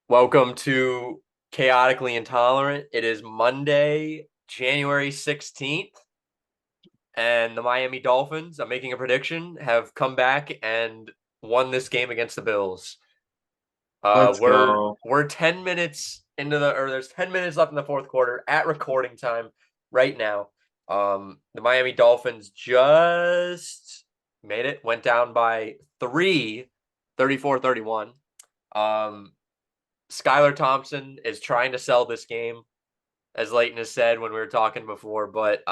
Welcome to Chaotically Intolerant. It is Monday, January 16th, and the Miami Dolphins, I'm making a prediction, have come back and won this game against the Bills. Let's go. We're 10 minutes into there's 10 minutes left in the fourth quarter at recording time right now. The Miami Dolphins just made it, went down by 34-31. Um, Skylar Thompson is trying to sell this game, as Lleyton has said when we were talking before, but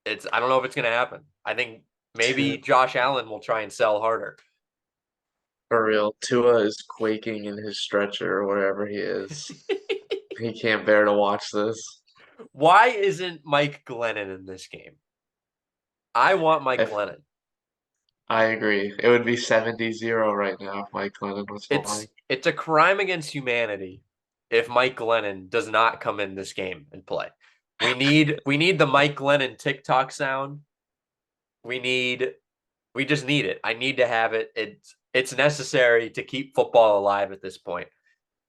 it's I don't know if it's gonna happen. I think maybe Josh Allen will try and sell harder. For real. Tua is quaking in his stretcher or wherever he is. He can't bear to watch this. Why isn't Mike Glennon in this game? I want Mike If Glennon. I agree. It would be 70-0 right now if Mike Lennon was It's playing. it's a crime against humanity if Mike Glennon does not come in this game and play. We need the Mike Glennon TikTok sound. We need we just need it. I need to have it. It's necessary to keep football alive at this point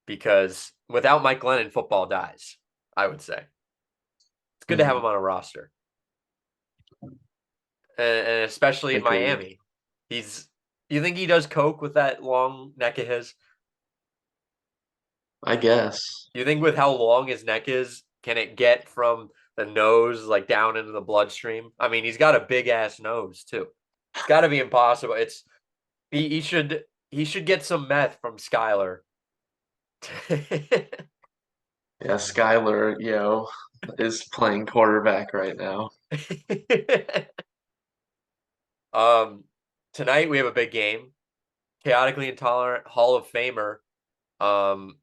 because without Mike Glennon, football dies. I would say it's good to have Hmm. him on a roster, and especially in Agreed. Miami. He's. You think he does coke with that long neck of his? I guess. You think with how long his neck is, can it get from the nose like down into the bloodstream? I mean, he's got a big ass nose too. It's got to be impossible. He should get some meth from Skyler. Yeah, Skyler, is playing quarterback right now. um, Tonight we have a big game. Chaotically Intolerant Hall of Famer, um,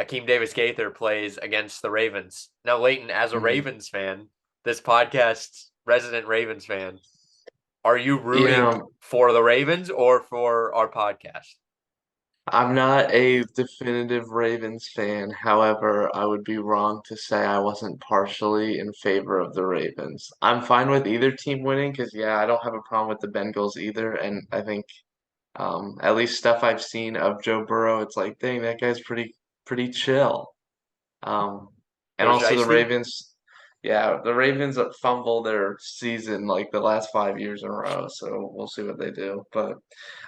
Akeem Davis Gaither plays against the Ravens. Now, Lleyton, as a Hmm. Ravens fan, this podcast's resident Ravens fan, are you You rooting know, for the Ravens or for our podcast? I'm not a definitive Ravens fan. However, I would be wrong to say I wasn't partially in favor of the Ravens. I'm fine with either team winning because, yeah, I don't have a problem with the Bengals either. And I think at least stuff I've seen of Joe Burrow, it's like, dang, that guy's pretty chill. Um, and Go also the Shiesty. Ravens, yeah, the Ravens fumble their season like the last 5 years in a row, so we'll see what they do. But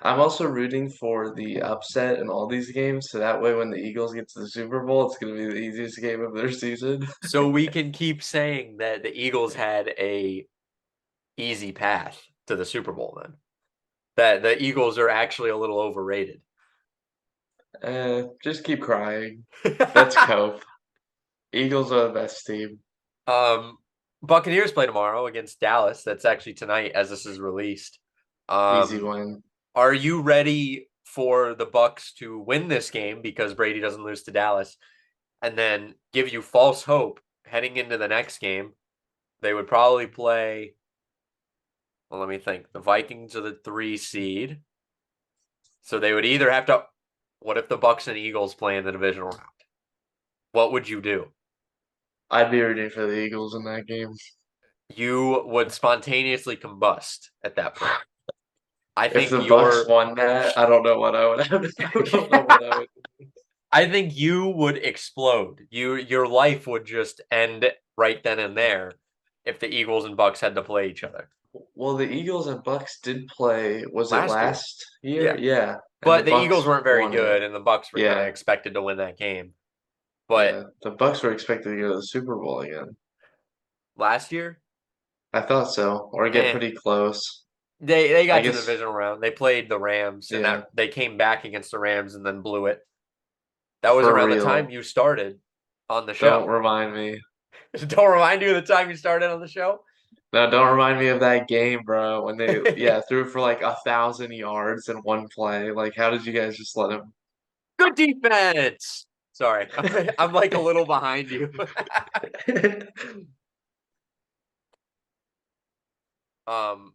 I'm also rooting for the upset in all these games, so that way when the Eagles get to the Super Bowl, it's going to be the easiest game of their season. So we can keep saying that the Eagles had a easy path to the Super Bowl then. That the Eagles are actually a little overrated. Just keep crying. Let's cope. Eagles are the best team. um, Buccaneers play tomorrow against Dallas. That's actually tonight as this is released. Easy Um, win. are you ready for the Bucks to win this game because Brady doesn't lose to Dallas, and then give you false hope heading into the next game? They would probably play. Well, let me think. The Vikings are the 3 seed, so they would either have to. What if the Bucks and Eagles play in the divisional round? What would you do? I'd be rooting for the Eagles in that game. You would spontaneously combust at that point. I If think the Bucks you're. won that, I don't know what I would have. I don't know what I would. I think you would explode. Your life would just end right then and there if the Eagles and Bucks had to play each other Well, the Eagles and Bucks did play. Was it last year. last year? Yeah, Yeah, and the but the Eagles Bucks weren't very won it. good, and the Bucks were kind of Yeah, expected to win that game. But yeah. The Bucks were expected to go to the Super Bowl again. last year, I thought so, or get eh, pretty close. they I got to the guess. divisional round. They played the Rams, and Yeah, that they came back against the Rams and then blew it. That was for around the time real. you started on the Don't show. remind me. Don't remind you of the time you started on the show. No, don't remind me of that game, bro. When they, yeah, threw for like 1,000 yards in one play. Like, how did you guys just let him? Good defense. Sorry, I'm like a little behind you. um,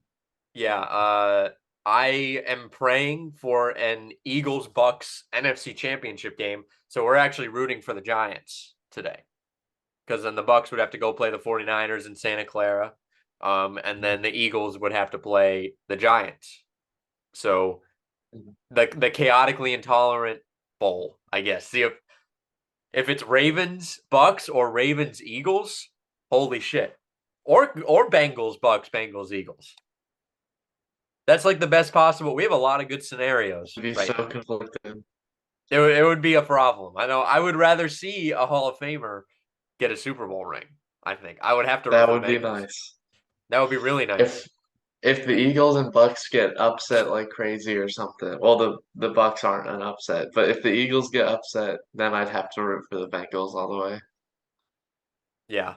yeah. I am praying for an Eagles Bucks NFC Championship game, so we're actually rooting for the Giants today because then the Bucks would have to go play the 49ers in Santa Clara, and then the Eagles would have to play the Giants. So the chaotically intolerant bowl, I guess. See if it's Ravens Bucks or Ravens Eagles, holy shit. Or Bengals Bucks, Bengals Eagles. That's like the best possible. We have a lot of good scenarios Be right so now. conflicted. It would be a problem. I know. I would rather see a Hall of Famer get a Super Bowl ring. I think I would have to root That for the would be Bengals. nice. That would be really If nice. if the Eagles and Bucks get upset like crazy or something, well, the Bucks aren't an upset, but if the Eagles get upset, then I'd have to root for the Bengals all the way. Yeah,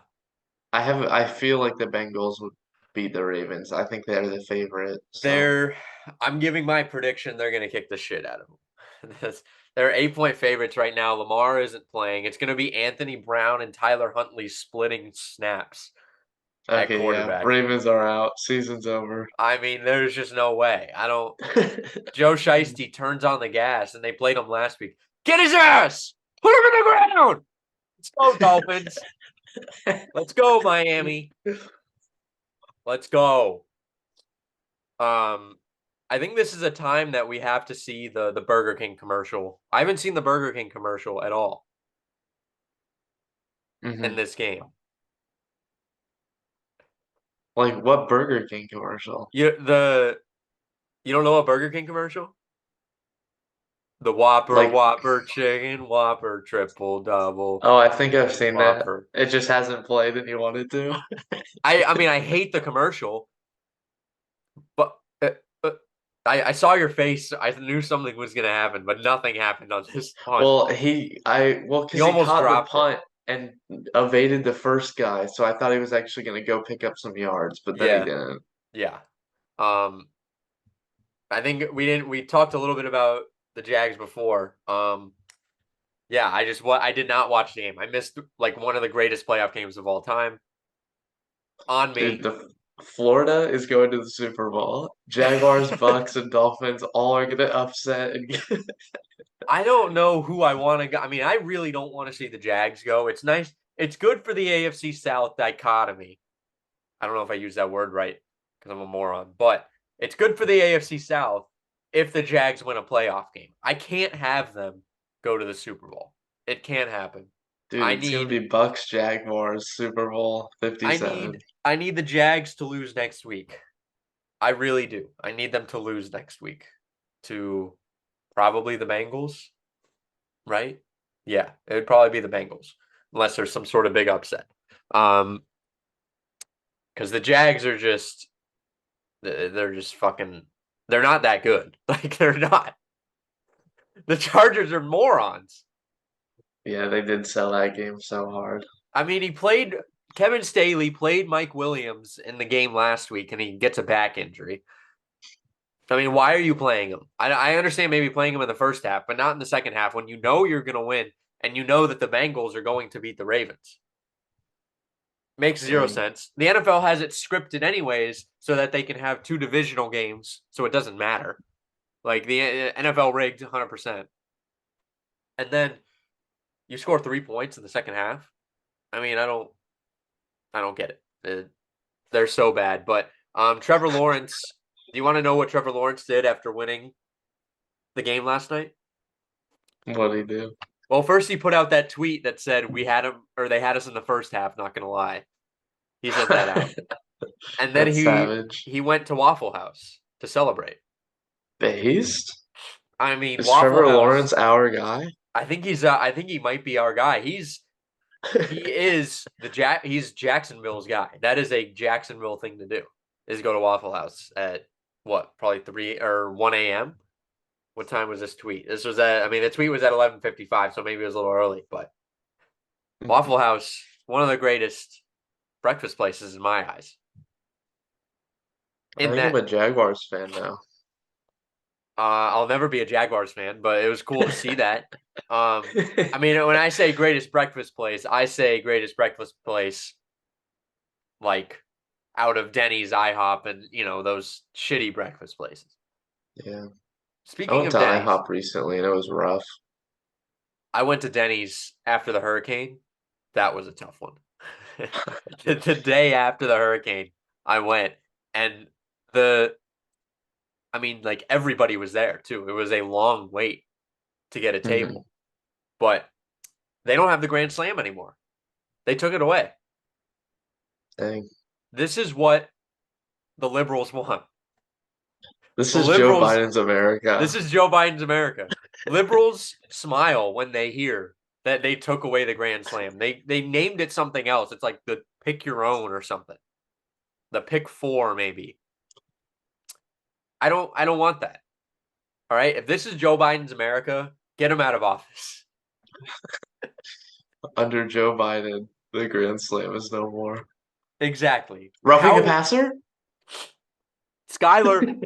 I feel like the Bengals would beat the Ravens. I think they're the favorite. So they're. I'm giving my prediction. They're gonna kick the shit out of them. They're 8-point favorites right now. Lamar isn't playing. It's gonna be Anthony Brown and Tyler Huntley splitting snaps at okay, yeah, quarterback. Ravens are out. Season's over. I mean, there's just no way. I don't. Joe Shiesty turns on the gas, and they played him last week. Get his ass! Put him in the ground! Let's go, Dolphins. Let's go, Miami. Let's go. I think this is a time that we have to see the Burger King commercial. I haven't seen the Burger King commercial at all in hmm this game. Like what Burger King commercial? You don't know a Burger King commercial? The Whopper, Like, Whopper chicken, Whopper triple double, oh, I think I've seen that. Whopper. It just hasn't played and you wanted to. I mean I hate the commercial, but uh, uh, I saw your face. I knew something was gonna happen, but nothing happened on this punt. Well, He because he almost caught the dropped it. punt and evaded the first guy, so I thought he was actually gonna go pick up some yards, but then he Yeah, didn't. yeah. Um, I think we talked a little bit about the Jags before. Yeah, I did not watch the game. I missed like one of the greatest playoff games of all time. On Dude, me. the Florida is going to the Super Bowl. Jaguars, Bucks, and Dolphins all are gonna upset and I don't know who I want to go. I mean, I really don't want to see the Jags go. It's nice. It's good for the AFC South dichotomy. I don't know if I used that word right because I'm a moron, but it's good for the AFC South if the Jags win a playoff game. I can't have them go to the Super Bowl. It can't happen. dude, I it's gonna need be Bucks, Jaguars, Super Bowl I 57. need I need the Jags to lose next week. I really do. I need them to lose next week to probably the Bengals, right? Yeah, it would probably be the Bengals unless there's some sort of big upset. Um because the Jags are just they're just fucking they're not that good. Like they're not. The Chargers are morons. Yeah, they did sell that game so hard. I mean, Kevin Staley played Mike Williams in the game last week and he gets a back injury. I mean, why are you playing him? I understand maybe playing him in the first half, but not in the second half when you know you're going to win and you know that the Bengals are going to beat the Ravens. Makes zero Dang. sense. The NFL has it scripted anyways so that they can have two divisional games, so it doesn't matter. Like the NFL rigged 100%. And then you score 3 points in the second half. I mean, I don't get it. They're so bad. But Trevor Lawrence, do you want to know what Trevor Lawrence did after winning the game last night? What'd he do? Well, first he put out that tweet that said we had him or they had us in the first half, not gonna lie. He sent that out. And then That's he savage. he went to Waffle House to celebrate. Based? I mean, Is Waffle Trevor House, Lawrence our guy? I think he might be our guy. He is he's Jacksonville's guy. That is a Jacksonville thing to do. Is go to Waffle House at what? Probably 3 or 1 a.m. What time was this tweet? This was at I mean the tweet was at 11:55, so maybe it was a little early, but Waffle House, one of the greatest breakfast places in my eyes. I In think I'm that a Jaguars fan now. I'll never be a Jaguars fan, but it was cool to see that. I mean, when I say greatest breakfast place, I say greatest breakfast place like out of Denny's, IHOP, and those shitty breakfast places. Yeah. I Speaking went of to Denny's, IHOP recently and it was rough. I went to Denny's after the hurricane. That was a tough one. The day after the hurricane, I went, and the I mean, like everybody was there too. It was a long wait. to get a Mhm. table. But they don't have the Grand Slam anymore. They took it away. Dang. This is what the liberals want. This The is Joe liberals, Biden's America. this is Joe Biden's America. Liberals smile when they hear that they took away the Grand Slam. They named it something else. It's like the pick your own or something. The pick four, maybe. I don't want that. All right. If this is Joe Biden's America, get him out of office. Under Joe Biden, the Grand Slam is no more. Exactly. Roughing the How passer? Skyler.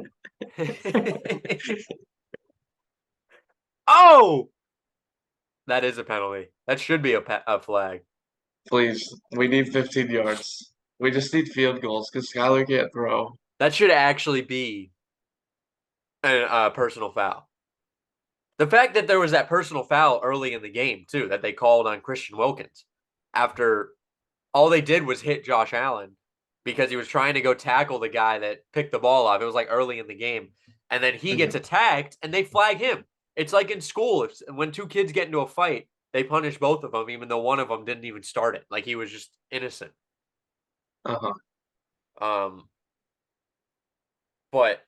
Oh, that is a penalty. That should be a flag. Please, we need 15 yards. We just need field goals because Skyler can't throw. That should actually be a personal foul. The fact that there was that personal foul early in the game, too, that they called on Christian Wilkins after all they did was hit Josh Allen because he was trying to go tackle the guy that picked the ball off. It was like early in the game. And then he gets attacked and they flag him. It's like in school, when two kids get into a fight, they punish both of them, even though one of them didn't even start it. Like he was just innocent. Uh-huh. Um, but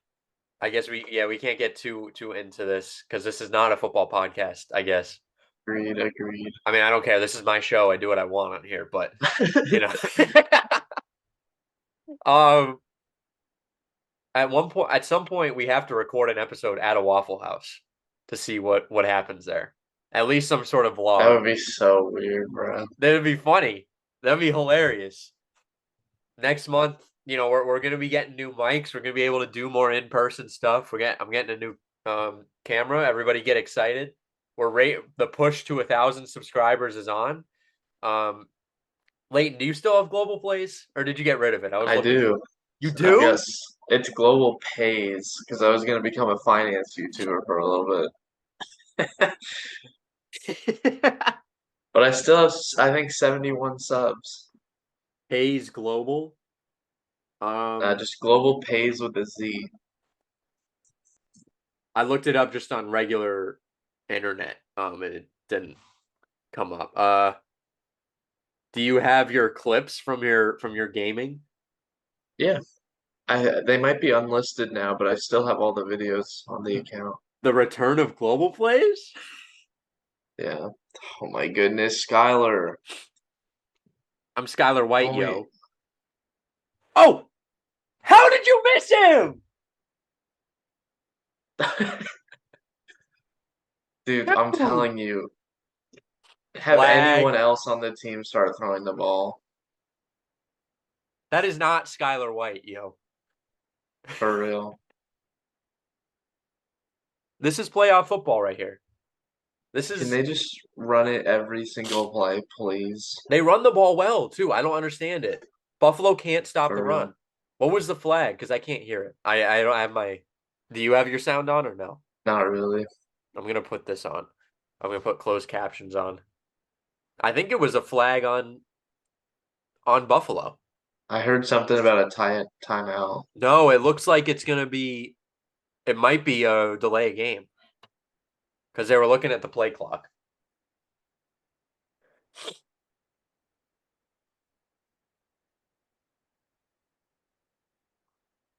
I guess we can't get too into this because this is not a football podcast, I guess. Agreed. I mean, I don't care. This is my show. I do what I want on here, but you know. um at some point we have to record an episode at a Waffle House to see what happens there. At least some sort of That vlog. would be so weird, bro. That'd be funny. That'd be hilarious. Next month, we're gonna be getting new mics. We're gonna be able to do more in-person stuff. I'm getting a new camera. Everybody get excited. The push to 1,000 subscribers is on. Lleyton, do you still have Global Plays, or did you get rid of it? I was I looking for do. it. You I've do? got it's Global Pays because I was gonna become a finance YouTuber for a little bit. But I still have, I think, 71 subs. Hayes Global. Just Global Pays with a Z. I looked it up just on regular internet. And it didn't come up. Do you have your clips from your gaming? Yeah. They might be unlisted now, but I still have all the videos on the account. The return of Global Plays? Yeah. Oh my goodness, Skyler. I'm Skylar White, Oh, yo. Oh! How did you miss him? Dude, No. I'm telling you, have Flag. anyone else on the team start throwing the ball. That is not Skylar White, yo. For real. This is playoff football right here. Can they just run it every single play, please? They run the ball well, too. I don't understand it. Buffalo can't stop the For real. run. What was the flag? Because I can't hear it. I don't have my. Do you have your sound on or no? Not really. I'm gonna put this on. I'm gonna put closed captions on. I think it was a flag on Buffalo. I heard something about a timeout. No, it looks like it's gonna be. It might be a delay game because they were looking at the play clock.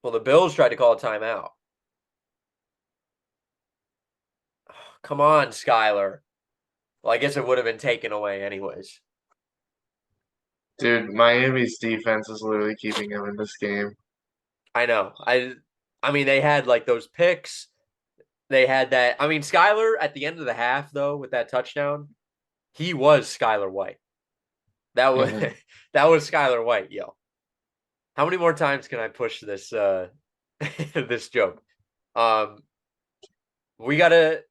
Well, the Bills tried to call a timeout. Oh, come on, Skyler. Well, I guess it would have been taken away anyways. Dude, Miami's defense is literally keeping them in this game. I know. I mean, they had like those picks. They had that. I mean, Skyler at the end of the half though with that touchdown, he was Skyler White. That was that was Skyler White, yo. How many more times can I push this this joke? Um we gotta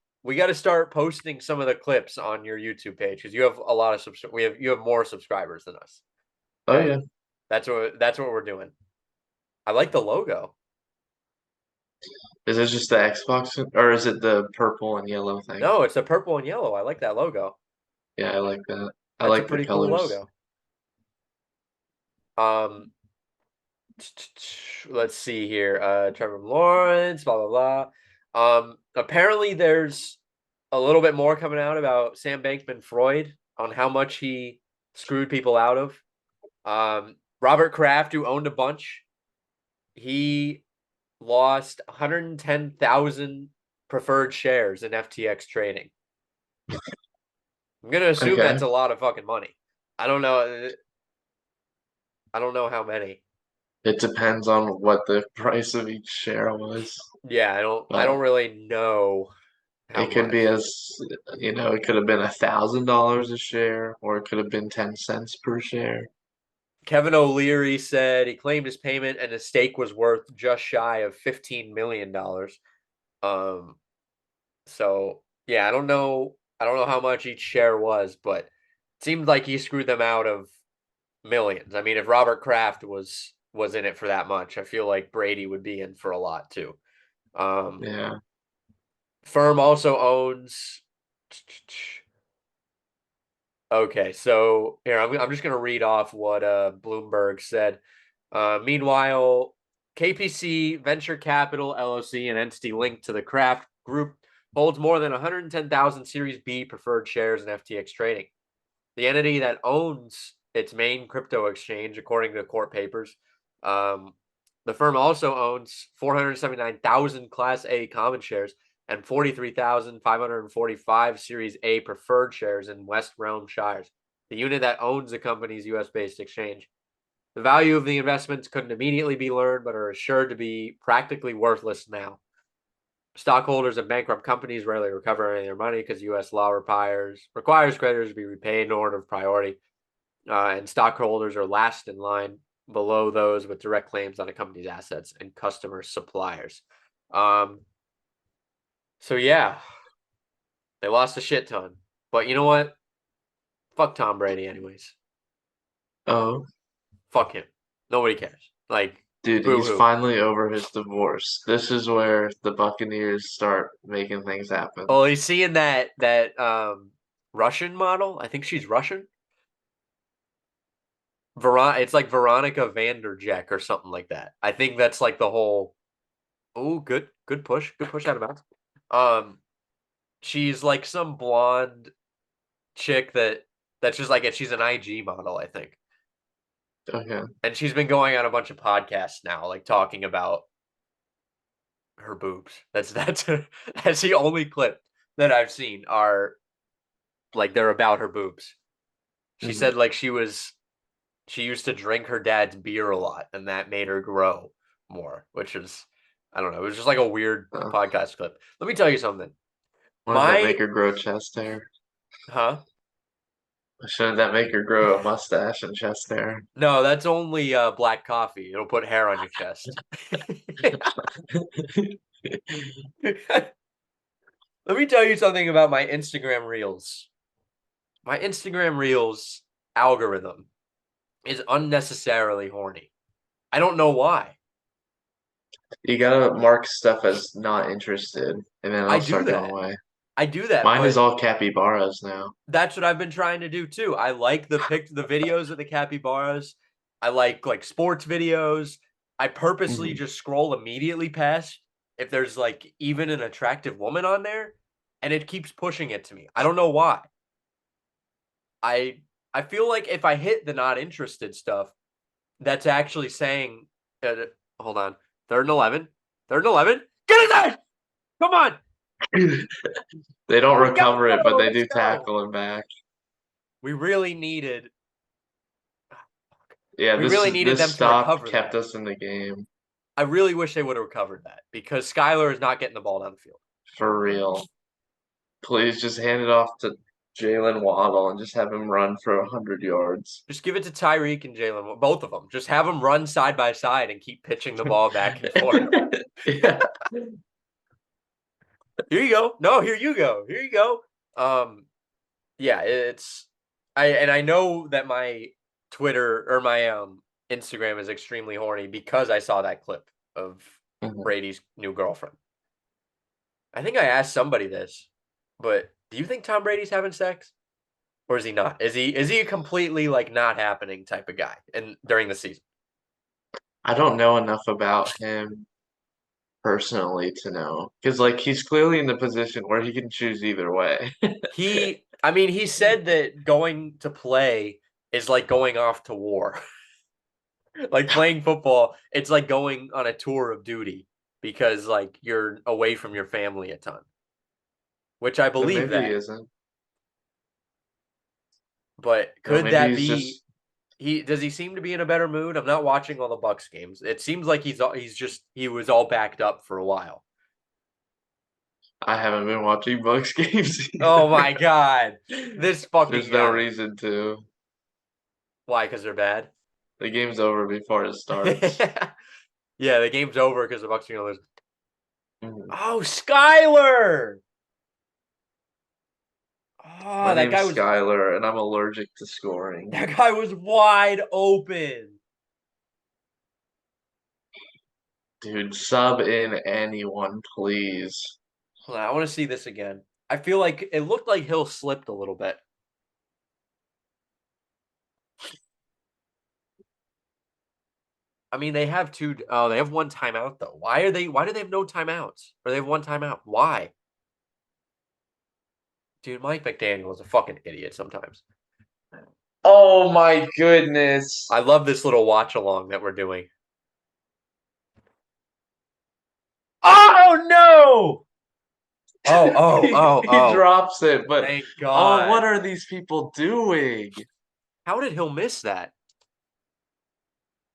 start posting some of the clips on your YouTube page because you have a lot of you have more subscribers than us. Oh yeah. That's what we're doing. I like the logo. Is it just the Xbox or is it the purple and yellow thing? No, it's a purple and yellow. I like that logo. Yeah, I like that. I That's a like the pretty cool colors. logo. Let's see here. Trevor Lawrence, blah blah blah. Apparently there's a little bit more coming out about Sam Bankman-Fried on how much he screwed people out of. Robert Kraft, who owned a bunch, he lost 110,000 preferred shares in FTX trading. I'm gonna assume Okay. that's a lot of fucking money. I don't know. I don't know how many. It depends on what the price of each share was, Yeah, I don't. I but don't really know how it could be much. it could have been $1,000 a share, or it could have been 10 cents per share. Kevin O'Leary said he claimed his payment and his stake was worth just shy of $15 million. Um, so yeah, I don't know. I don't know how much each share was, but it seemed like he screwed them out of millions. I mean, if Robert Kraft was in it for that much, I feel like Brady would be in for a lot too. Um, Yeah. Firm also owns. Okay, so here I'm just gonna read off what Bloomberg said. Meanwhile, KPC Venture Capital LLC, an entity linked to the Kraft Group, holds more than 110,000 Series B preferred shares in FTX trading. The entity that owns its main crypto exchange, according to court papers. Um, the firm also owns 479,000 Class A common shares and 43,545 Series A preferred shares in West Realm Shires, the unit that owns the company's US based exchange. The value of the investments couldn't immediately be learned, but are assured to be practically worthless now. Stockholders of bankrupt companies rarely recover any of their money because U.S. law requires creditors to be repaid in order of priority, and stockholders are last in line below those with direct claims on a company's assets and customer suppliers. So yeah, they lost a shit ton, but you know what? Fuck Tom Brady, anyways. Oh, Fuck him. Nobody cares. Like, dude, boo he's hoo. finally over his divorce. This is where the Buccaneers start making things happen. Oh, he's seeing that Russian model. I think she's Russian. It's like Veronica Vanderjek or something like that. I think that's like the whole. Oh, good push out of bounds. Um, she's like some blonde chick that's just like it. She's an IG model, I think, Okay. and she's been going on a bunch of podcasts now, like talking about her boobs. That's that's the only clip that I've seen are like they're about her boobs. She Hmm. said like she used to drink her dad's beer a lot, and that made her grow more, which is I don't know. It was just like a weird podcast clip. Let me tell you something. Wouldn't that make My her grow chest hair? huh? Shouldn't that make her grow a mustache and chest hair? No, that's only black coffee. It'll put hair on your chest. Let me tell you something about my Instagram Reels. My Instagram Reels algorithm is unnecessarily horny. I don't know why. You gotta mark stuff as not interested, and then I it'll do start going that. away. I do that, Mine is but all capybaras now. that's what I've been trying to do too. I like the videos of the capybaras. I like sports videos. I purposely Hmm. just scroll immediately past if there's like even an attractive woman on there, and it keeps pushing it to me. I don't know why. I I feel like if I hit the not interested stuff, that's actually saying, uh, hold on, third and 11, third and 11, get in there! Come on, They don't we gotta recover it, but go. they Let's do go. tackle him back. We really needed Yeah, we this really is needed this them to stop recover kept that. us in the game I really wish they would have recovered that because Skyler is not getting the ball down the field. for real. Please just hand it off to Jalen Waddle and just have him run for 100 yards. Just give it to Tyreek and Jalen, both of them. Just have them run side by side and keep pitching the ball back and forth. Yeah. Here you go. No, here you go. Here you go. Yeah, it's I know that my Twitter or my Instagram is extremely horny because I saw that clip of Mhm. Brady's new girlfriend. I think I asked somebody this, but do you think Tom Brady's having sex? Or is he not? Is he a completely like not happening type of guy and during the season? I don't know enough about him personally to know because like he's clearly in the position where he can choose either way. He said that going to play is like going off to war. Like playing football, it's like going on a tour of duty because like you're away from your family a ton, which I Then believe maybe he that. isn't. But You know, could maybe that he's be just. he seem to be in a better mood? I'm not watching all the Bucks games. It seems like he was all backed up for a while. I haven't been watching Bucks games Oh either. my god. This fucking There's no guy. reason to. Why? Because they're bad? The game's over before it starts. Yeah, the game's over because the Bucks are gonna lose. Mhm. Oh, Skyler! My Oh, name's Skylar, and I'm allergic to scoring. that guy was wide open. Dude, sub in anyone, please. Hold on, I want to see this again. I feel like it looked like Hill slipped a little bit. I mean, they have two. Oh, they have one timeout though. Why do they have no timeouts? Or they have one timeout? Why? Dude, Mike McDaniel is a fucking idiot sometimes. Oh my goodness. I love this little watch along that we're doing. Oh no! Oh, oh, oh, He oh. drops it, but Thank oh, what God. are these people doing? How did Hill miss that?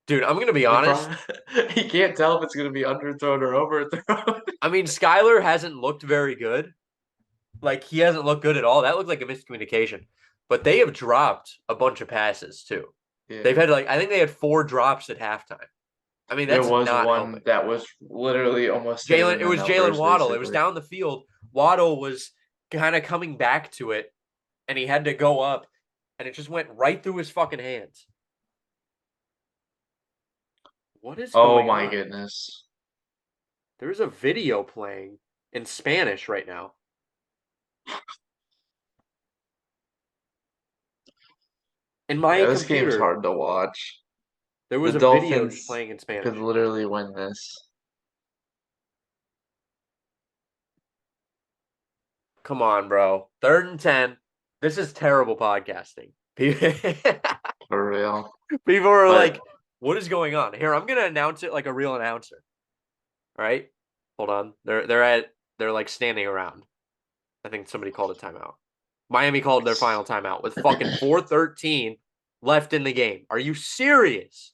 Dude, I'm gonna be They honest. probably he can't tell if it's gonna be underthrown or overthrown. I mean, Skyler hasn't looked very good. Like he hasn't looked good at all. That looked like a miscommunication. But they have dropped a bunch of passes too. They've Yeah. had I think they had 4 drops at halftime. I mean, There that's was not one helping. that was literally almost hidden in It the was Jalen numbers, Waddle. It was basically. down the field. Waddle was kind of coming back to it, and he had to go up, and it just went right through his fucking hands. What is Oh going my on? goodness. There's a video playing in Spanish right now. In my Yeah, this game's computer, hard to watch. there The was a video just Dolphins playing in could Spanish. literally win this. Come on, bro. 3rd and 10. This is terrible podcasting. For real. People are But like, what is going on? Here, I'm gonna announce it like a real announcer. All right. Hold on. They're like standing around. I think somebody called a timeout. Miami called their final timeout with fucking 4:13 left in the game. Are you serious?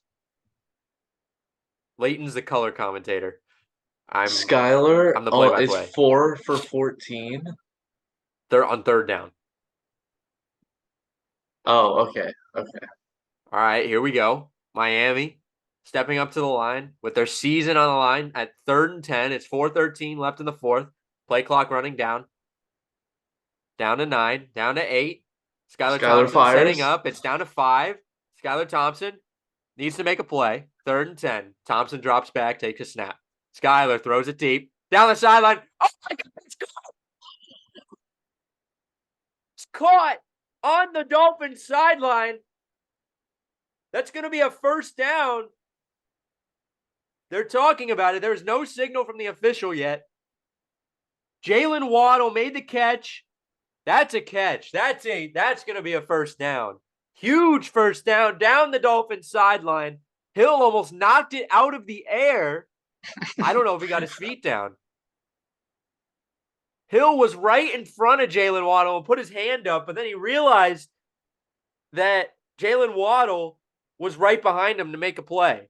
Lleyton's the color commentator. I'm Skylar I'm the play by is play. 4 for 14. They're on 3rd down. Oh, okay. Okay. All right, here we go. Miami stepping up to the line with their season on the line at 3rd and 10. It's 4:13 left in the fourth. Play clock running down. Down to 9. Down to 8. Skylar Skylar Thompson setting fires. up. It's down to 5. Skylar Thompson needs to make a play. 3rd and 10. Thompson drops back, takes a snap. Skylar throws it deep. Down the sideline. Oh my God, it's caught. It's caught on the Dolphins sideline. That's going to be a 1st down. They're talking about it. There's no signal from the official yet. Jalen Waddle made the catch. That's a catch. That's going to be a 1st down. Huge 1st down the Dolphins sideline. Hill almost knocked it out of the air. I don't know if he got his feet down. Hill was right in front of Jalen Waddle and put his hand up, but then he realized that Jalen Waddle was right behind him to make a play.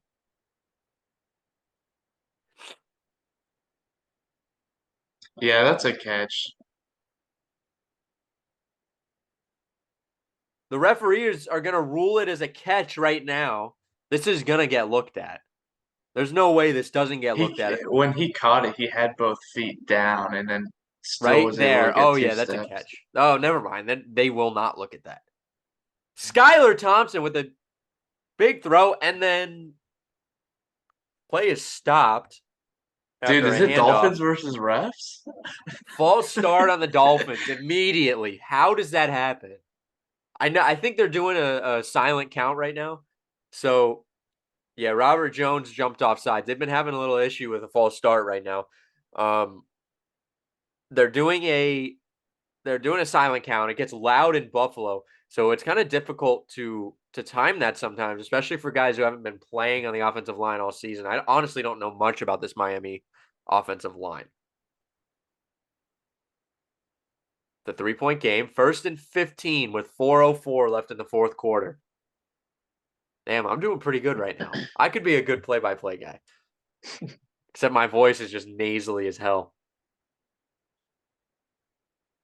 Yeah, that's a catch. The referees are going to rule it as a catch right now. This is going to get looked at. There's no way this doesn't get looked at. When he caught it, he had both feet down and then still Right was able to there. get Oh, two yeah, that's a steps. catch. Oh, never mind. Then they will not look at that. Skylar Thompson with a big throw, and then play is stopped Dude, after is a it handoff. Dolphins versus refs? False start on the Dolphins immediately. How does that happen? I think they're doing a silent count right now. So Yeah, Robert Jones jumped off sides. They've been having a little issue with a false start right now. Um, they're doing a silent count. It gets loud in Buffalo, so it's kind of difficult to time that sometimes, especially for guys who haven't been playing on the offensive line all season. I honestly don't know much about this Miami offensive line. The 3-point game, 1st and 15 with 4:04 left in the fourth quarter. Damn, I'm doing pretty good right now. I could be a good play-by-play guy. Except my voice is just nasally as hell.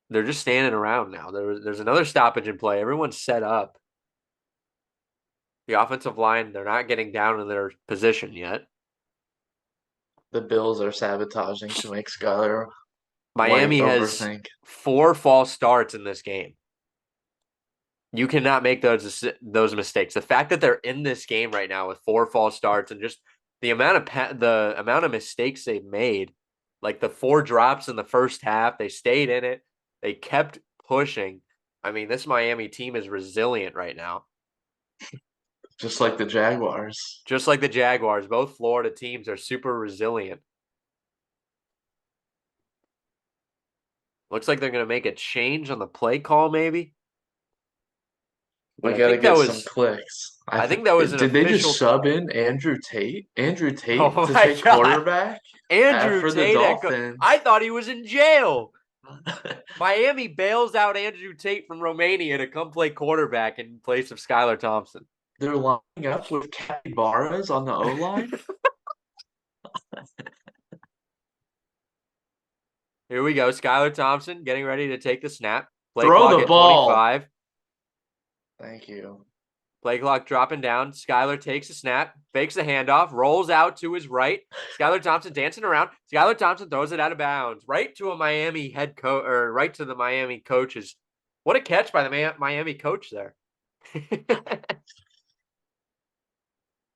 They're just standing around now. There's another stoppage in play. Everyone's set up. The offensive line, they're not getting down in their position yet. The Bills are sabotaging to make Skyler White Miami has overthink. 4 false starts in this game. You cannot make those mistakes. The fact that they're in this game right now with 4 false starts and just the amount of mistakes they've made, like the 4 drops in the first half, they stayed in it. They kept pushing. I mean, this Miami team is resilient right now. Just like the Jaguars. Just like the Jaguars, both Florida teams are super resilient. Looks like they're going to make a change on the play call, maybe. We But I got to think that get some was clicks. I think that was an Did they official. just sub in Andrew Tate? Andrew Tate Oh to my take God, quarterback Andrew for the Tate. Dolphins. I thought he was in jail. Miami bails out Andrew Tate from Romania to come play quarterback in place of Skylar Thompson. They're lining up with Capybaras on the O line. Here we go. Skylar Thompson getting ready to take the snap. Play Throw clock the at ball. 25. Thank you. Play clock dropping down. Skylar takes a snap, fakes the handoff, rolls out to his right. Skylar Thompson dancing around. Skylar Thompson throws it out of bounds right to a Miami head coach, or right to the Miami coaches. What a catch by the Miami coach there.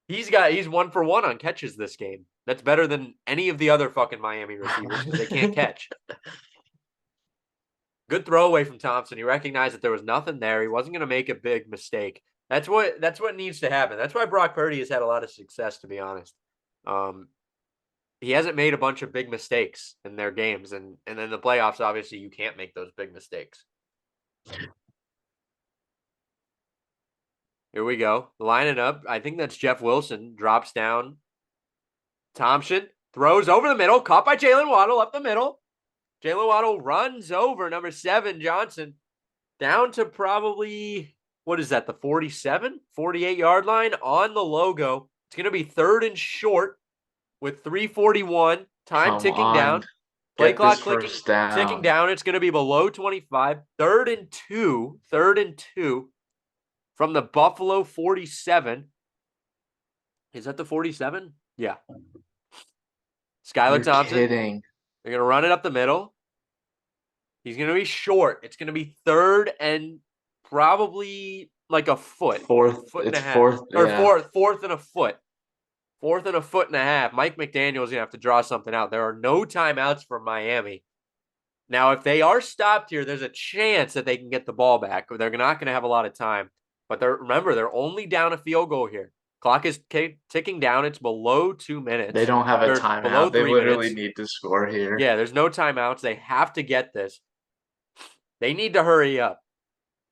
He's 1-for-1 on catches this game. That's better than any of the other fucking Miami receivers because they can't catch. Good throwaway from Thompson. He recognized that there was nothing there. He wasn't going to make a big mistake. That's what needs to happen. That's why Brock Purdy has had a lot of success, to be honest. He hasn't made a bunch of big mistakes in their games, and in the playoffs, obviously, you can't make those big mistakes. Here we go. Lining up. I think that's Jeff Wilson. Drops down. Thompson throws over the middle. Caught by Jalen Waddle up the middle. Jalen Waddle runs over number 7, Johnson. Down to probably, what is that, the 47, 48-yard line on the logo. It's going to be 3rd and short with 3:41. Time ticking down. Play clock ticking down. It's going to be below 25. 3rd and 2. 3rd and 2 from the Buffalo 47. Is that the 47? Yeah. Skylar Thompson. Kidding. They're going to run it up the middle. He's going to be short. It's going to be 3rd and probably like a foot. Fourth and a half. Fourth and a foot. 4th and a foot and a half. Mike McDaniel's going to have to draw something out. There are no timeouts for Miami. Now, if they are stopped here, there's a chance that they can get the ball back. They're not going to have a lot of time. But remember, they're only down a field goal here. Clock is ticking down. It's below 2 minutes. They don't have a timeout. They literally need to score here. Yeah, there's no timeouts. They have to get this. They need to hurry up.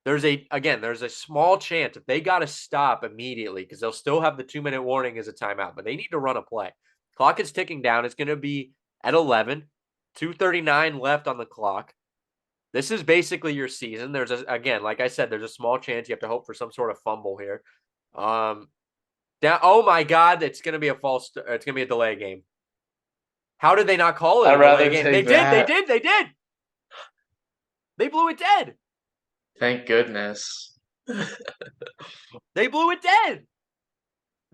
There's a small chance if they got to stop immediately because they'll still have the 2-minute warning as a timeout, but they need to run a play. Clock is ticking down. It's going to be at 11, 2:39 left on the clock. This is basically your season. Like I said, there's a small chance you have to hope for some sort of fumble here. Oh my God, it's going to be it's going to be a delay game. How did they not call it a delay game? They did. They blew it dead. Thank goodness. They blew it dead.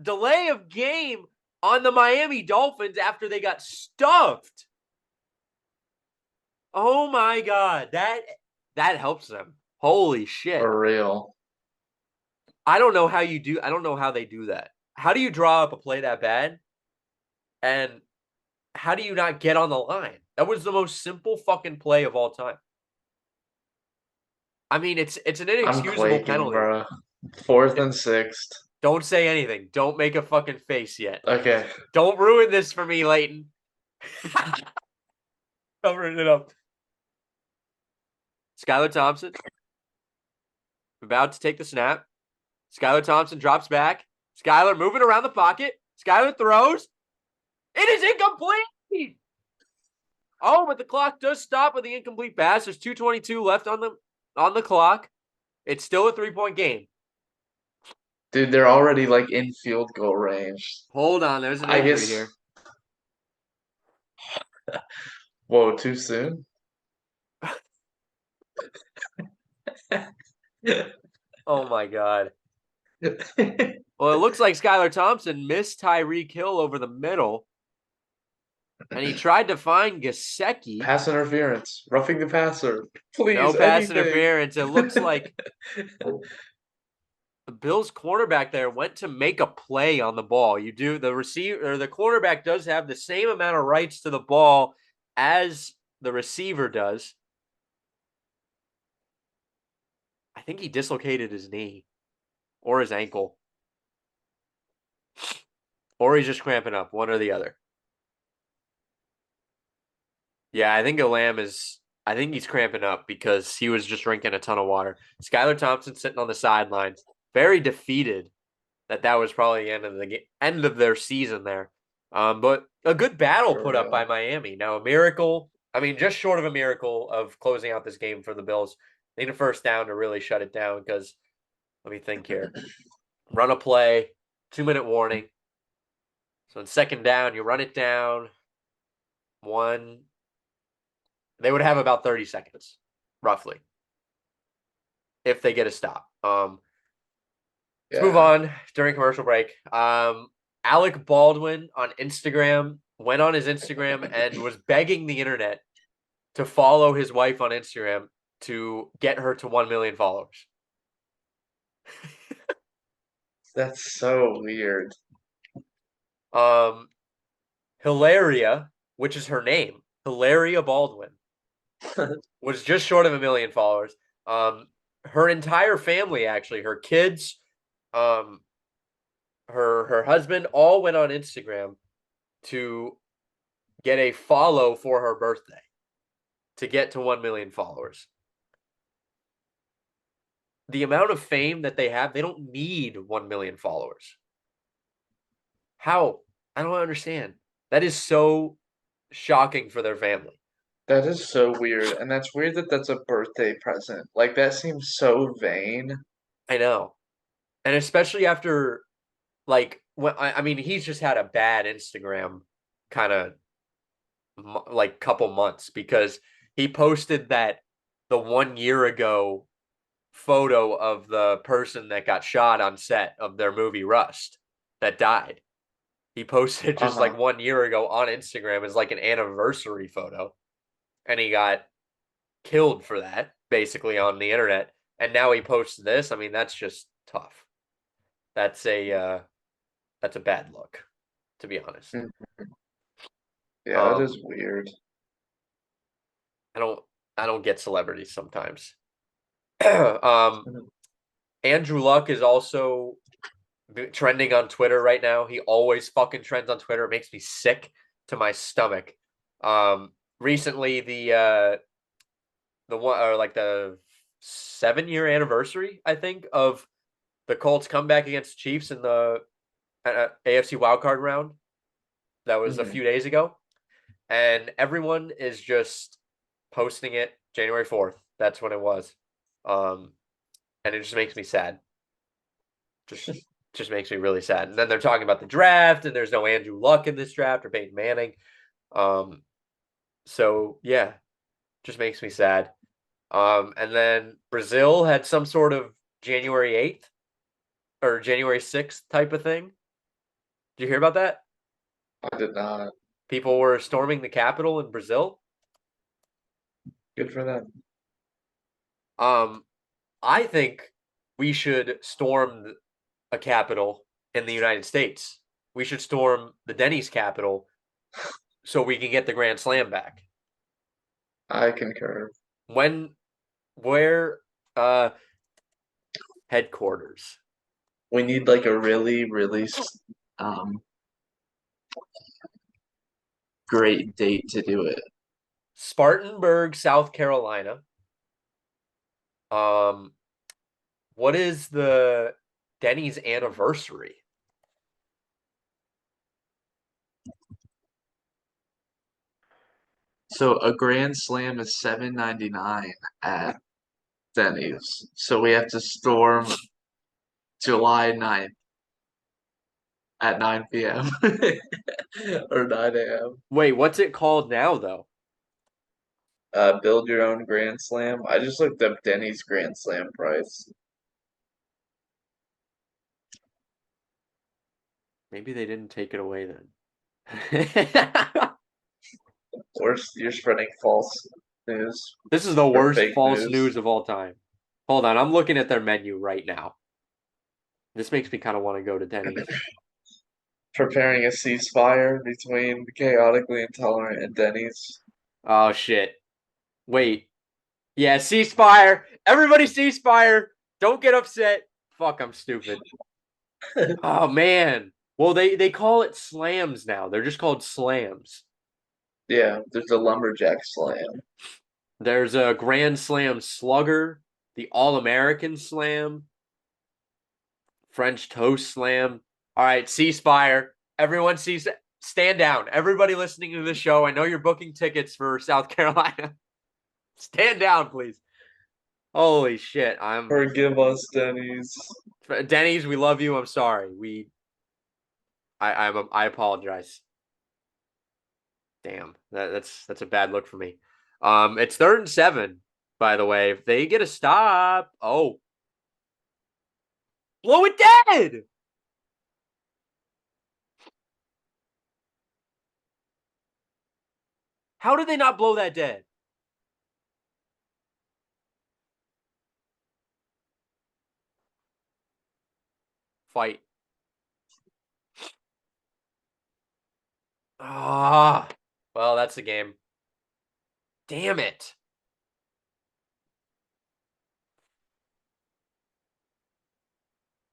Delay of game on the Miami Dolphins after they got stuffed. Oh my God. That helps them. Holy shit. For real. I don't know how they do that. How do you draw up a play that bad? And how do you not get on the line? That was the most simple fucking play of all time. I mean, it's an inexcusable penalty. Bro. 4th and 6th. Don't say anything. Don't make a fucking face yet. Okay. Don't ruin this for me, Lleyton. Covering it up. Skylar Thompson about to take the snap. Skylar Thompson drops back. Skylar moving around the pocket. Skylar throws. It is incomplete. Oh, but the clock does stop with the incomplete pass. There's 2:22 left on the clock. It's still a 3-point game. Dude, they're already like in field goal range. Hold on, there's an I injury guess. here. Whoa, too soon? Oh my god. Well, it looks like Skylar Thompson missed Tyreek Hill over the middle, and he tried to find Gasecki. Pass interference. Roughing the passer. No Please, pass anything. interference. It looks like the Bills cornerback there went to make a play on the ball. You do the receiver or the cornerback does have the same amount of rights to the ball as the receiver does. I think he dislocated his knee or his ankle. Or he's just cramping up, one or the other. Yeah, I think I think he's cramping up because he was just drinking a ton of water. Skylar Thompson sitting on the sidelines, very defeated that was probably the end of their season there. But a good battle For put up by real. Miami. Now a miracle. I mean, just short of a miracle of closing out this game for the Bills. They need a first down to really shut it down because let me think here. Run a play, 2-minute warning. So in second down, you run it down. One. They would have about 30 seconds, roughly, if they get a stop. Let's move Yeah. on during commercial break. Alec Baldwin on Instagram went on his Instagram and was begging the internet to follow his wife on Instagram to get her to 1 million followers. That's so weird. Hilaria, which is her name, Hilaria Baldwin, was just short of 1 million followers. Her entire family, actually, her kids, um, her husband, all went on Instagram to get a follow for her birthday to get to 1 million followers. The amount of fame that they have, they don't need 1 million followers. How? I don't understand. That is so shocking for their family. That is so weird. And that's weird that that's a birthday present. Like, that seems so vain. I know. And especially after, like, when I mean, he's just had a bad Instagram kind of like couple months because he posted that the 1 year ago photo of the person that got shot on set of their movie Rust that died. He posted just like Uh-huh. 1 year ago on Instagram as like an anniversary photo. And he got killed for that basically on the internet. And now he posts this. I mean, that's just tough. That's a bad look, to be honest. Mm. Yeah, that is Um, weird. I don't I don't get celebrities sometimes. um, Andrew Luck is also trending on Twitter right now. He always fucking trends on Twitter. It makes me sick to my stomach. Recently the one or like the 7-year anniversary, I think, of the Colts comeback against Chiefs in the AFC wildcard round. That was a Hmm. few days ago, and everyone is just posting it January 4th. That's when it was, and it just makes me sad. Just just makes me really sad. And then they're talking about the draft, and there's no Andrew Luck in this draft or Peyton Manning. Um, so yeah, just makes me sad. And then Brazil had some sort of January 8th or January 6th type of thing. Did you hear about that? I did not. People were storming the Capitol in Brazil. Good for them. Um, I think we should storm a Capitol in the United States. We should storm the Dennys Capitol so we can get the Grand Slam back. I concur. When, where, uh, headquarters? We need like a really, really um great date to do it. Spartanburg, South Carolina. Um, what is the Dennys anniversary? So a grand slam is $7.99 at Dennys. So we have to storm July 9th at 9 p.m. or 9 a.m. Wait, what's it called now though? Build your own Grand Slam. I just looked up Denny's Grand Slam price. Maybe they didn't take it away then. Or you're spreading false news This is the or worst fake false news. news of all time. Hold on, I'm looking at their menu right now. This makes me kind of want to go to Denny's. Preparing a ceasefire between Chaotically Intolerant and Denny's. Oh shit. Wait. Yeah, ceasefire. Everybody ceasefire. Don't get upset. Fuck, I'm stupid. Oh man. Well, they call it slams now. They're just called slams. Yeah, there's a lumberjack slam. There's a Grand Slam Slugger, the All American Slam, French Toast Slam. All right, ceasefire. Everyone stand down. Everybody listening to the show, I know you're booking tickets for South Carolina. Stand down, please. Holy shit. Forgive us, Denny's. Denny's, we love you. I'm sorry. I apologize. Damn. That's a bad look for me. It's 3rd and 7, by the way. If they get a stop. Oh. Blow it dead. How did they not blow that dead? Fight. Ah. Well, that's the game. Damn it.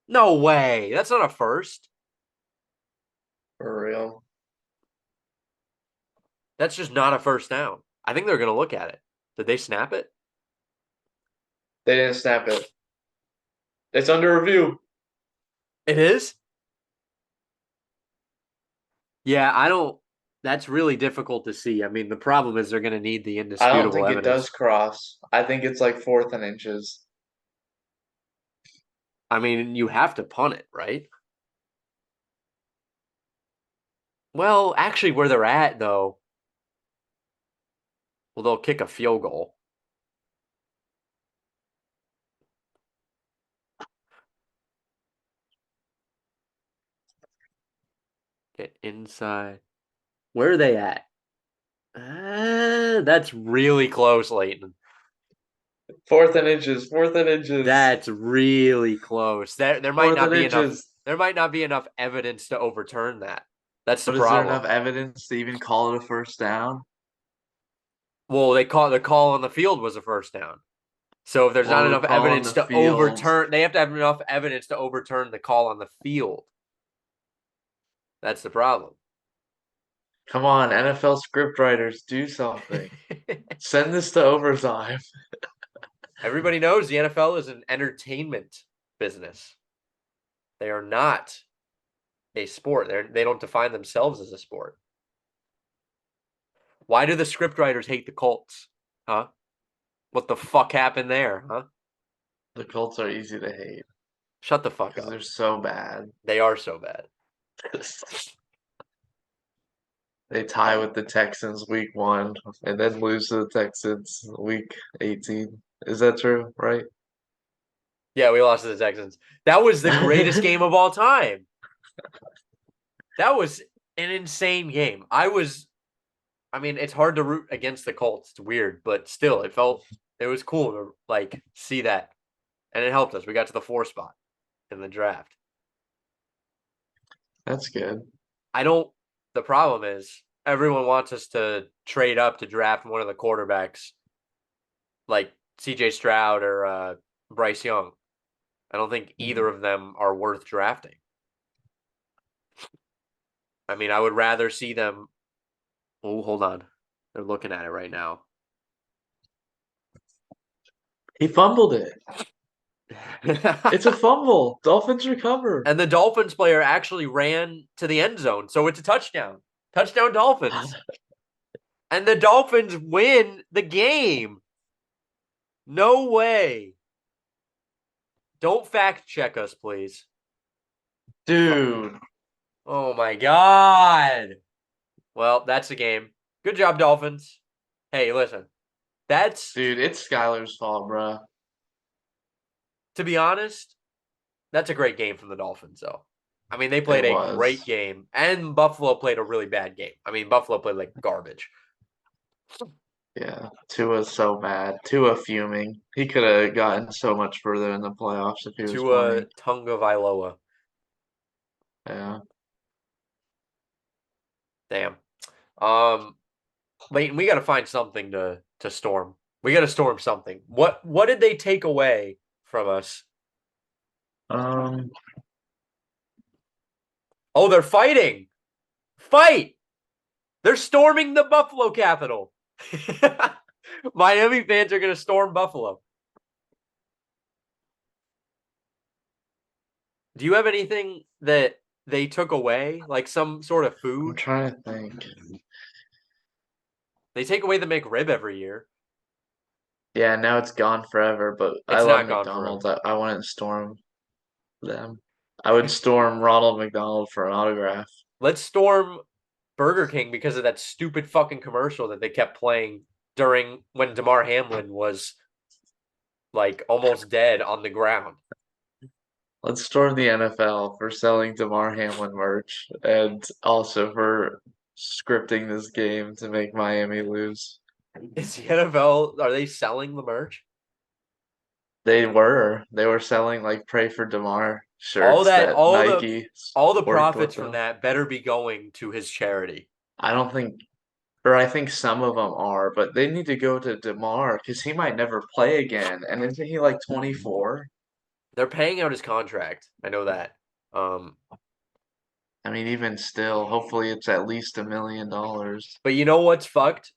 No way. That's not a first. For real. That's just not a first down. I think they're going to look at it. Did they snap it? They didn't snap it. It's under review. It is? Yeah, I don't. That's really difficult to see. I mean, the problem is they're going to need the I don't indisputable think it does evidence. cross. I think it's like 4th and inches. I mean, you have to punt it, right? Well, actually, where they're at, though, well, they'll kick a field goal. Get inside. Where are they at? That's really close, Lleyton. 4th and inches. 4th and inches. That's really close. There might Fourth not and be enough. inches. There might not be enough evidence to overturn that. That's the But is there problem. enough evidence to even call it a first down? Well, the call on the field was a first down. So if there's not Well, the enough call on evidence the to field. overturn, they have to have enough evidence to overturn the call on the field. That's the problem. Come on, NFL scriptwriters, do something. Send this to overtime. Everybody knows the NFL is an entertainment business. They are not a sport. They don't define themselves as a sport. Why do the scriptwriters hate the Colts? Huh? What the fuck happened there? Huh? The Colts are easy to hate Shut the fuck because up. they're so bad. They are so bad. They tie with the Texans week 1 and then lose to the Texans week 18. Is that true? Right? Yeah, we lost to the Texans. That was the greatest game of all time. That was an insane game. I mean, it's hard to root against the Colts. It's weird, but still, it was cool to like see that. And it helped us. We got to the 4 spot in the draft. That's good. The problem is everyone wants us to trade up to draft one of the quarterbacks like CJ Stroud or Bryce Young. I don't think either Mhm. of them are worth drafting. I mean, I would rather see them. Oh, hold on. They're looking at it right now. He fumbled it. It's a fumble. Dolphins recover. And the Dolphins player actually ran to the end zone, so it's a touchdown. Touchdown Dolphins. And the Dolphins win the game. No way. Don't fact check us, please. Dude, Oh my god. Well, that's the game. Good job, Dolphins. Hey, listen. That's it's Skylar's fault, bro. to be honest, that's a great game from the Dolphins, though. I mean, they It played a great was. game, and Buffalo played a really bad game. I mean, Buffalo played like garbage. Yeah, Tua's so bad. Tua fuming. He could have gotten so much further in the playoffs if he was Tua playing. Tunga Vailoa. Yeah. Damn. Um, Lleyton, we got to find something to storm. We got to storm something. What did they take away from us? Um, Oh, they're fighting. Fight. They're storming the Buffalo Capitol. Miami fans are going to storm Buffalo. Do you have anything that they took away, like some sort of I'm food? trying to think. They take away the McRib every year. Yeah, now it's gone forever, but I It's love not gone McDonald's. forever. I wouldn't storm them. I would storm Ronald McDonald for an autograph. Let's storm Burger King because of that stupid fucking commercial that they kept playing during when Damar Hamlin was like almost dead on the ground. Let's storm the NFL for selling Damar Hamlin merch and also for scripting this game to make Miami lose. Is the NFL are they selling the merch? They were selling like Pray for Damar All shirts that that Nike all the worked profits with from them. that better be going to his charity. I don't think, or I think some of them are, but they need to go to Damar because he might never play again. And isn't he like 24? They're paying out his contract. I know that. I mean, even still, hopefully it's at least $1 million. But you know what's fucked?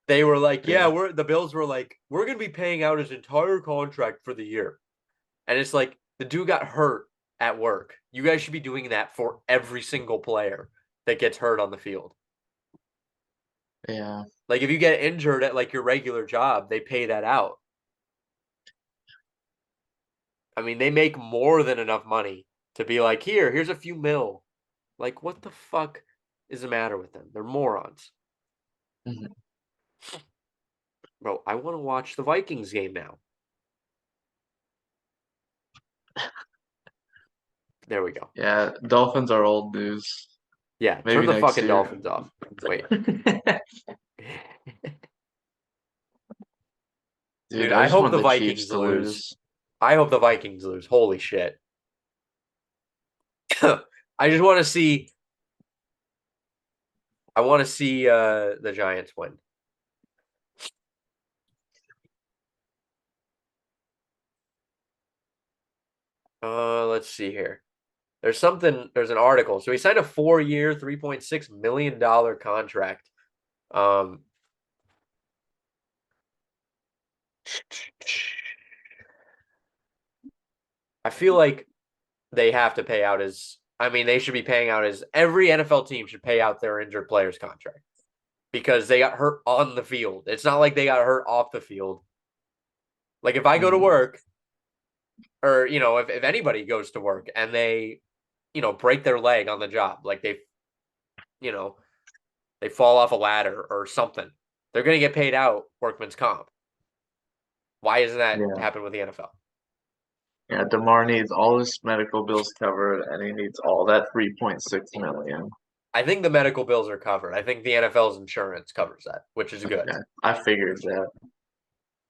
They were like, yeah, Yeah. we're the Bills were like, we're gonna be paying out his entire contract for the year. And it's like the dude got hurt at work. You guys should be doing that for every single player that gets hurt on the field. Yeah. Like if you get injured at like your regular job, they pay that out. I mean, they make more than enough money to be like, here's a few mil. Like, what the fuck is the matter with them? They're morons. Mhm. Bro, I want to watch the Vikings game now. There we go. Yeah. Dolphins are old news. Yeah, turn Maybe the next fucking year. Dolphins off. Wait. Dude, Dude, I I just hope want the the Chiefs Vikings to lose. lose. I hope the Vikings lose. Holy shit. I just want to see the Giants win. Let's see here. There's an article. So he signed a 4-year, $3.6 million contract. Um I feel like they have to pay out his I mean, they should be paying out his every NFL team should pay out their injured players contract because they got hurt on the field. It's not like they got hurt off the field. Like if I go to Mhm. work or if anybody goes to work and they break their leg on the job, like you know they fall off a ladder or something, they're going to get paid out workman's comp. Why isn't that Yeah. happen with the NFL? Yeah, DeMar needs all his medical bills covered and he needs all that 3.6 million. I think the medical bills are covered. I think the NFL's insurance covers that, which is good. Okay. I figured that.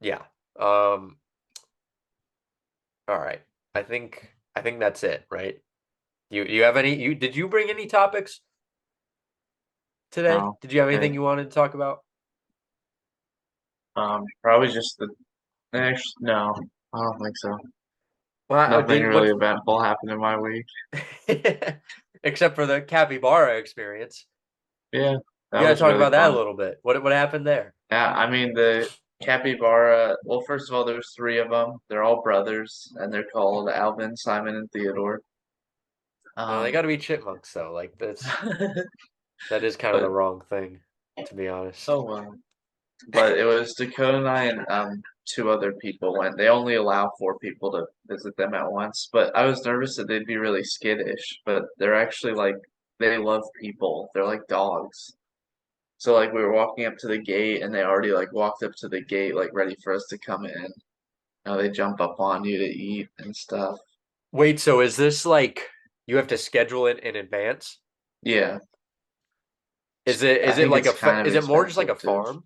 Yeah. All right. I think that's it, right? You have any you did you bring any topics today? No. Did you have anything Okay. you wanted to talk about? Probably just the next. No, I don't think so. Well, Nothing did really what? eventful happened in my week. Except for the capybara experience. Yeah, that You gotta was talk really about that a fun. little bit. What happened there? Yeah, I mean the capybara. Well, first of all, there's three of them. They're all brothers, and they're called Alvin, Simon, and Theodore. They Um, got to be chipmunks though. Like that is kind of the but wrong thing, to be honest. oh well. But it was Dakota and I and two other people went. They only allow four people to visit them at once. But I was nervous that they'd be really skittish, but they're actually like they love people. They're like dogs. So like we were walking up to the gate and they already like walked up to the gate like ready for us to come in. Now they jump up on you to eat and stuff. Wait, so is this like you have to schedule it in advance? Yeah. Is I it think like it's kind of is it more just like expensive a too. farm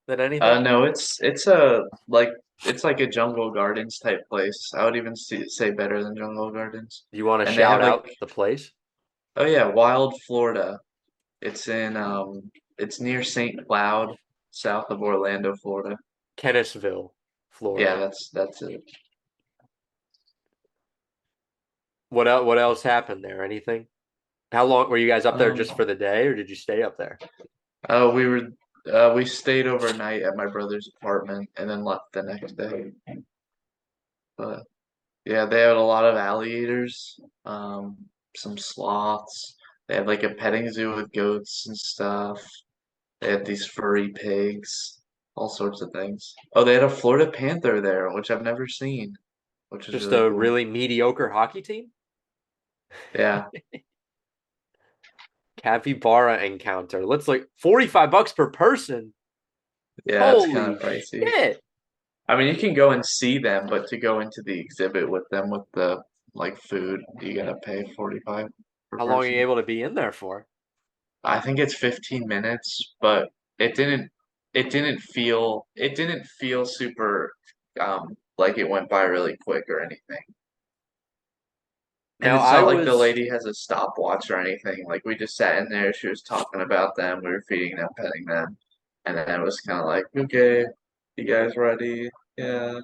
than anything? No, it's a like it's like a Jungle Gardens type place. I would even say better than Jungle Gardens. Do you want to And they have shout like, out the place? oh yeah, Wild, Florida. It's near St. Cloud, south of Orlando, Florida. Kennisville, Yeah, Florida. that's it. What else happened there? Anything? How long were you guys up there Um, just for the day or did you stay up there? we were we stayed overnight at my brother's apartment and then left the next day. But yeah, they had a lot of alligators, some sloths. They had like a petting zoo with goats and stuff. They had these furry pigs, all sorts of things. Oh, they had a Florida panther there, which I've never seen, which is Just really a cool. really mediocre hockey team? Yeah, Capybara encounter. Let's like $45 per person. yeah, it's kind Holy of pricey. shit. I mean, you can go and see them, but to go into the exhibit with them with the like food, you gotta pay 45 per How long are you person. able to be in there for? I think it's 15 minutes, but it didn't it didn't feel super like it went by really quick or anything. And Now it's I not like the was lady has a stopwatch or anything. Like we just sat in there, she was talking about them, we were feeding them, petting them, and then it was kind of like, okay, you guys ready? Yeah.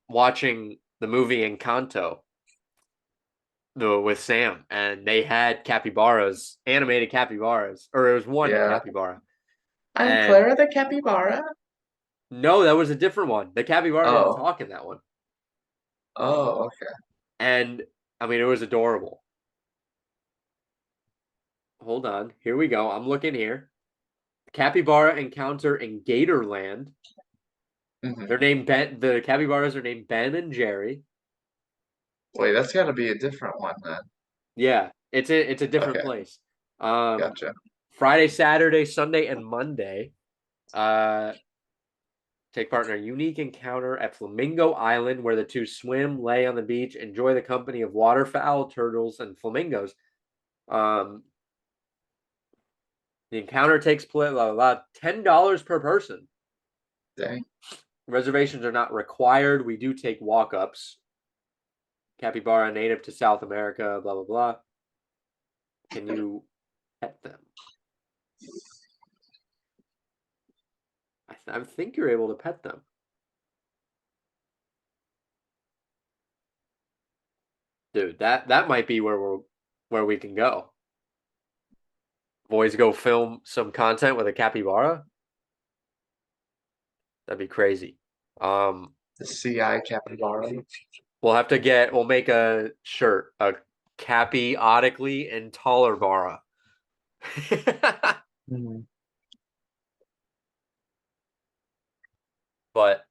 watching the movie Encanto with Sam and they had capybaras, animated capybaras, or it was one Yeah. capybara. I'm And Clara the capybara. no, that was a different one. The capybara didn't Oh. talk in that one. Oh, okay. And I mean, it was adorable. Hold on. Here we go. I'm looking here. Capybara encounter in Gatorland. Hmm. They're named Ben. The capybaras are named Ben and Jerry. Wait, that's gotta be a different one then. Yeah, it's a different Okay, place. Um, gotcha. Friday, Saturday, Sunday, and Monday. Uh, take part in a unique encounter at Flamingo Island, where the two swim, lay on the beach, enjoy the company of waterfowl, turtles, and flamingos. Um, the encounter takes place $10 per person. Dang. Reservations are not required. We do take walk-ups. Capybara native to South America, blah blah blah. Can you pet them? I think you're able to pet them. Dude, that might be where we can go. Boys go film some content with a capybara. That'd be crazy. Um, The CI capybara. we'll make a shirt, a Capyotically Intolerant. Mhm. But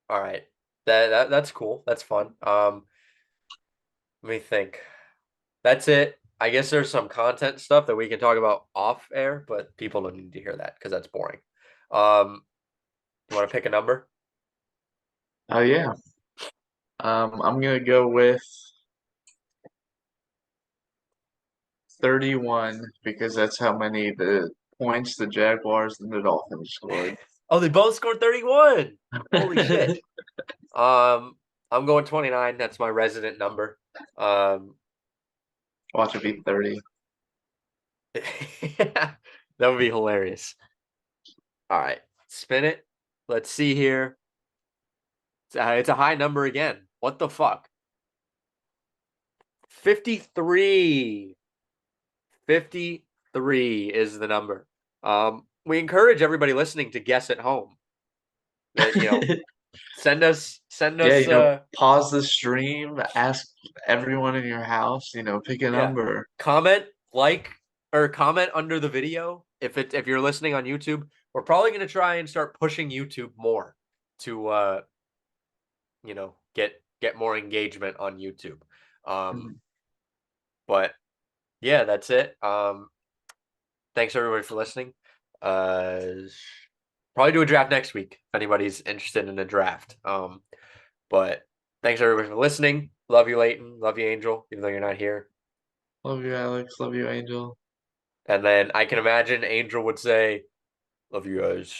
all right, that's cool. That's fun. Let me think. That's it. I guess there's some content stuff that we can talk about off air, but people don't need to hear that because that's boring. Um, you want to pick a number? Oh yeah. I'm gonna go with 31 because that's how many the points the Jaguars and the Dolphins scored. Oh, they both scored 31. Holy shit. Um, I'm going 29. That's my resident number. Um, Watch it be 30. that would be hilarious. All right, spin it. Let's see here. It's a high number again. What the fuck? 53. 53 is the number. We encourage everybody listening to guess at home. That send Yeah, us pause the stream, ask everyone in your house, pick a yeah, number. comment, like, or comment under the video if you're listening on YouTube. We're probably gonna try and start pushing YouTube more to get more engagement on YouTube. Um, Mhm. but yeah, that's it. Thanks everybody for listening. Uh, Probably do a draft next week if anybody's interested in a draft. But thanks everybody for listening. Love you, Lleyton. Love you, Angel, even though you're not here. Love you, Alex. Love you, Angel. And then I can imagine Angel would say, "Love you guys."